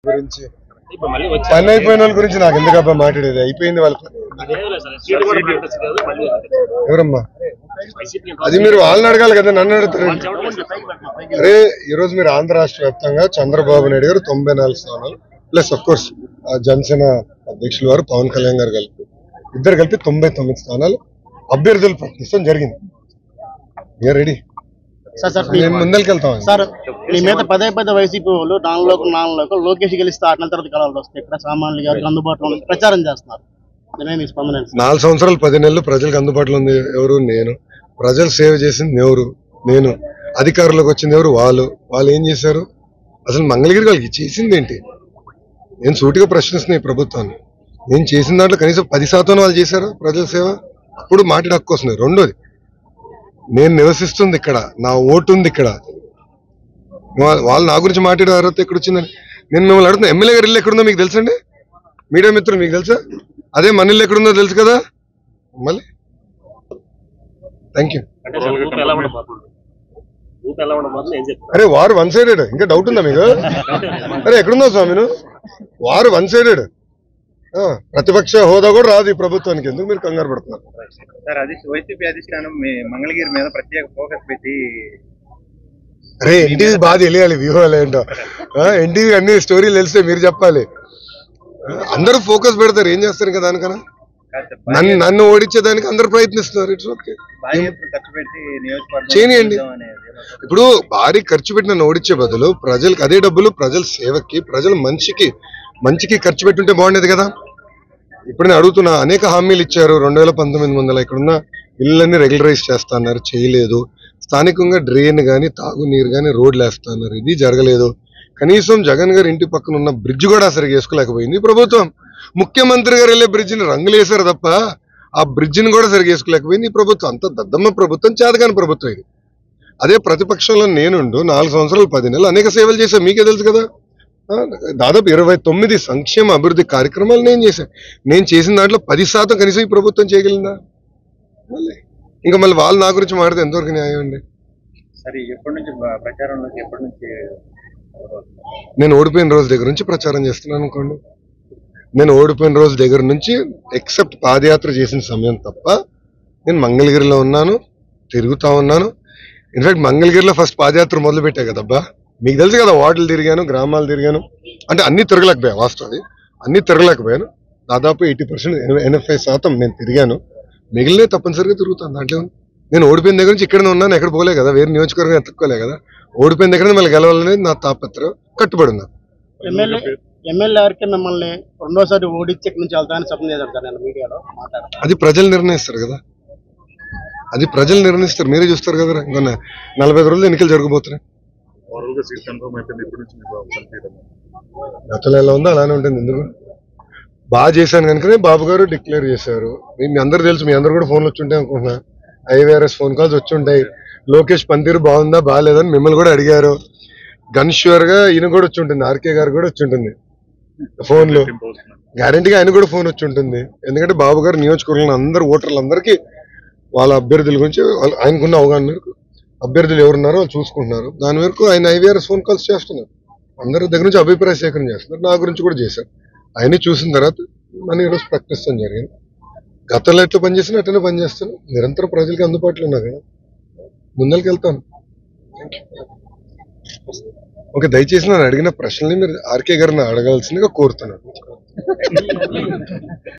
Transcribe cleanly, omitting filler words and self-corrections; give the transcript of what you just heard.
గురించి పని అయిపోయిన వాళ్ళ గురించి నాకు ఎందుకబ్బా మాట్లాడేది అయిపోయింది వాళ్ళకి ఎవరమ్మా అది మీరు వాళ్ళని అడగాలి కదా నన్ను అడుగుతారు అరే ఈరోజు మీరు ఆంధ్ర రాష్ట్ర వ్యాప్తంగా చంద్రబాబు నాయుడు గారు 94 స్థానాలు ప్లస్ అఫ్ కోర్స్ జనసేన అధ్యక్షులు వారు పవన్ కళ్యాణ్ గారు కలిపి ఇద్దరు కలిపి 99 స్థానాలు అభ్యర్థులు ప్రకటించడం జరిగింది. Ready ముందరికెళ్తాం sir. మీ మీద పదే వైసీపీ వాళ్ళు నాలుగులోకి లోకేష్ గెలిస్తే 6 నెలల తర్వాత కలవాల్సి వస్తాయి. ఇక్కడ సామాన్యులు గారికి అందుబాటులో ప్రచారం చేస్తున్నారు. 4 సంవత్సరాలు 10 నెలలు ప్రజలకు అందుబాటులో ఉంది ఎవరు? నేను. ప్రజలు సేవ చేసింది ఎవరు? నేను. అధికారులకు వచ్చింది ఎవరు? వాళ్ళు ఏం చేశారు? అసలు మంగళగిరి వాళ్ళకి చేసింది ఏంటి? నేను సూటిగా ప్రశ్నిస్తున్నా ఈ ప్రభుత్వాన్ని. నేను చేసిన దాంట్లో కనీసం 10% వాళ్ళు చేశారు ప్రజల సేవ. అప్పుడు మాట్లాడే హక్కు వస్తుంది. రెండోది, నేను నివసిస్తుంది ఇక్కడ, నా ఓటు ఉంది ఇక్కడ. వాళ్ళు నా గురించి మాట్లాడే అర్హత ఎక్కడ వచ్చిందని నేను మిమ్మల్ని అడుగుతున్నా. ఎమ్మెల్యే గారి ఇల్లు ఎక్కడుందో మీకు తెలుసండి? మీడియా మిత్రులు మీకు తెలుసా? అదే మన ఇల్లు ఎక్కడుందో తెలుసు కదా. మళ్ళీ థ్యాంక్ యూ. అరే వారు 1 సైడెడ్. ఇంకా డౌట్ ఉందా మీకు? అరే ఎక్కడుందో స్వామిను వారు 1 సైడెడ్. ప్రతిపక్ష హోదా కూడా రాదు ఈ ప్రభుత్వానికి. ఎందుకు మీరు కంగారు పడుతున్నారు? వైసీపీ అధిష్టానం మంగళగిరి మీద ప్రత్యేక ఫోకస్ పెట్టి అరే ఎన్టీవీ బాగా తెలియాలి వ్యూహాలు ఏంటో. ఎన్టీవీ అన్ని స్టోరీలు తెలిస్తే మీరు చెప్పాలి. అందరూ ఫోకస్ పెడతారు. ఏం చేస్తారు ఇంకా దానికన్నా? నన్ను ఓడించేదానికి అందరు ప్రయత్నిస్తున్నారు. ఇట్స్ ఓకే, చేయనియండి. ఇప్పుడు భారీ ఖర్చు పెట్టి నన్ను ఓడించే బదులు ప్రజలకు అదే డబ్బులు ప్రజల సేవకి ప్రజల మంచికి ఖర్చు పెట్టుంటే బాగుండేది కదా. ఇప్పుడు నేను అడుగుతున్నా, అనేక హామీలు ఇచ్చారు. 2019 ఇక్కడున్న ఇళ్ళన్నీ రెగ్యులరైజ్ చేస్తా అన్నారు, చేయలేదు. స్థానికంగా డ్రైన్ కానీ తాగునీరు కానీ రోడ్లు వేస్తా అన్నారు, ఇది జరగలేదు. కనీసం జగన్ గారి ఇంటి పక్కన ఉన్న బ్రిడ్జ్ కూడా సరిగ్గా వేసుకోలేకపోయింది ప్రభుత్వం. ముఖ్యమంత్రి గారు వెళ్ళే బ్రిడ్జిని రంగులు వేశారు తప్ప ఆ బ్రిడ్జిని కూడా సరిగ్గా వేసుకోలేకపోయింది ఈ ప్రభుత్వం. అంత దద్దమ్మ ప్రభుత్వం, చేతగాని ప్రభుత్వం ఇది. అదే ప్రతిపక్షంలో నేనుండు 4 సంవత్సరాలు 10 నెలలు అనేక సేవలు చేశాను, మీకే తెలుసు కదా. దాదాపు 29 సంక్షేమ అభివృద్ధి కార్యక్రమాలు నేను చేశాను. నేను చేసిన దాంట్లో 10% కనీసం ఈ ప్రభుత్వం చేయగలిగిందా? ఇంకా మళ్ళీ వాళ్ళు నా గురించి మాట్లాడితే ఎంతవరకు న్యాయం అండి? నేను ఓడిపోయిన రోజు దగ్గర నుంచి ప్రచారం చేస్తున్నాను అనుకోండి. నేను ఓడిపోయిన రోజు దగ్గర నుంచి ఎక్సెప్ట్ పాదయాత్ర చేసిన సమయం తప్ప నేను మంగళగిరిలో ఉన్నాను, తిరుగుతా ఉన్నాను. ఇన్ఫాక్ట్ మంగళగిరిలో ఫస్ట్ పాదయాత్ర మొదలు పెట్టా కదబ్బా. మీకు తెలుసు కదా, వార్డులు తిరిగాను, గ్రామాలు తిరిగాను. అంటే అన్ని తిరగలేకపోయాను, వాస్తవాన్ని అన్ని తిరగలేకపోయాను. దాదాపు 80% 85% నేను తిరిగాను. మిగిలిన తప్పనిసరిగా తిరుగుతాను. దాంట్లో నేను ఓడిపోయిన దగ్గర నుంచి ఇక్కడనే ఉన్నాను, ఎక్కడ పోలే కదా, వేరే నియోజకవర్గం ఎత్తుక్కోలే కదా. ఓడిపోయిన దగ్గర మళ్ళీ గెలవాలనేది నా తాపత్రం, కట్టుబడి ఉన్నా. ఎమ్మెల్యే గారికి మిమ్మల్ని రెండోసారి ఓడించి ఇక్కడి నుంచి వెళ్తానని చెప్పడం లేదంటారు మీడియాలో మాట్లాడతారు. అది ప్రజలు నిర్ణయిస్తారు కదా, అది ప్రజలు నిర్ణయిస్తారు. మీరే చూస్తారు కదా. ఇంకా 45 రోజులు ఎన్నికలు జరగబోతున్నాయి. గతంలో ఎలా ఉందో అలానే ఉంటుంది. ఎందుకు బాగా చేశాను కనుకనే బాబు గారు డిక్లేర్ చేశారు. మీ అందరూ తెలుసు, మీ అందరు కూడా ఫోన్లు వచ్చి ఉంటాయి అనుకుంటున్నా. IVRS ఫోన్ కాల్స్ వచ్చి ఉంటాయి. లోకేష్ పనితీరు బాగుందా బాగాలేదని మిమ్మల్ని కూడా అడిగారు. గన్ ష్యూర్ గా ఈయన కూడా వచ్చి ఉంటుంది, RK గారు కూడా వచ్చి ఉంటుంది ఫోన్లు. గ్యారంటీగా ఆయన కూడా ఫోన్ వచ్చి ఉంటుంది. ఎందుకంటే బాబు గారు నియోజకవర్గంలో అందరు ఓటర్లందరికీ వాళ్ళ అభ్యర్థుల గురించి ఆయనకున్న అవగాహన మేరకు అభ్యర్థులు ఎవరున్నారో వాళ్ళు చూసుకుంటున్నారు. దాని వరకు ఆయన IVRS ఫోన్ కాల్స్ చేస్తున్నారు. అందరి దగ్గర నుంచి అభిప్రాయ సేకరణ చేస్తున్నారు. నా గురించి కూడా చేశారు. ఆయన్ని చూసిన తర్వాత మనం ఈరోజు ప్రకటిస్తాం జరిగింది. గతంలో ఎట్లా పనిచేస్తున్నా అట్లనే పనిచేస్తాను. నిరంతరం ప్రజలకి అందుబాటులో ఉన్నా కదా, ముందరికి వెళ్తాను. ఓకే, దయచేసి నన్ను అడిగిన ప్రశ్నల్ని మీరు RK గారిని అడగాల్సిందిగా కోరుతున్నాను.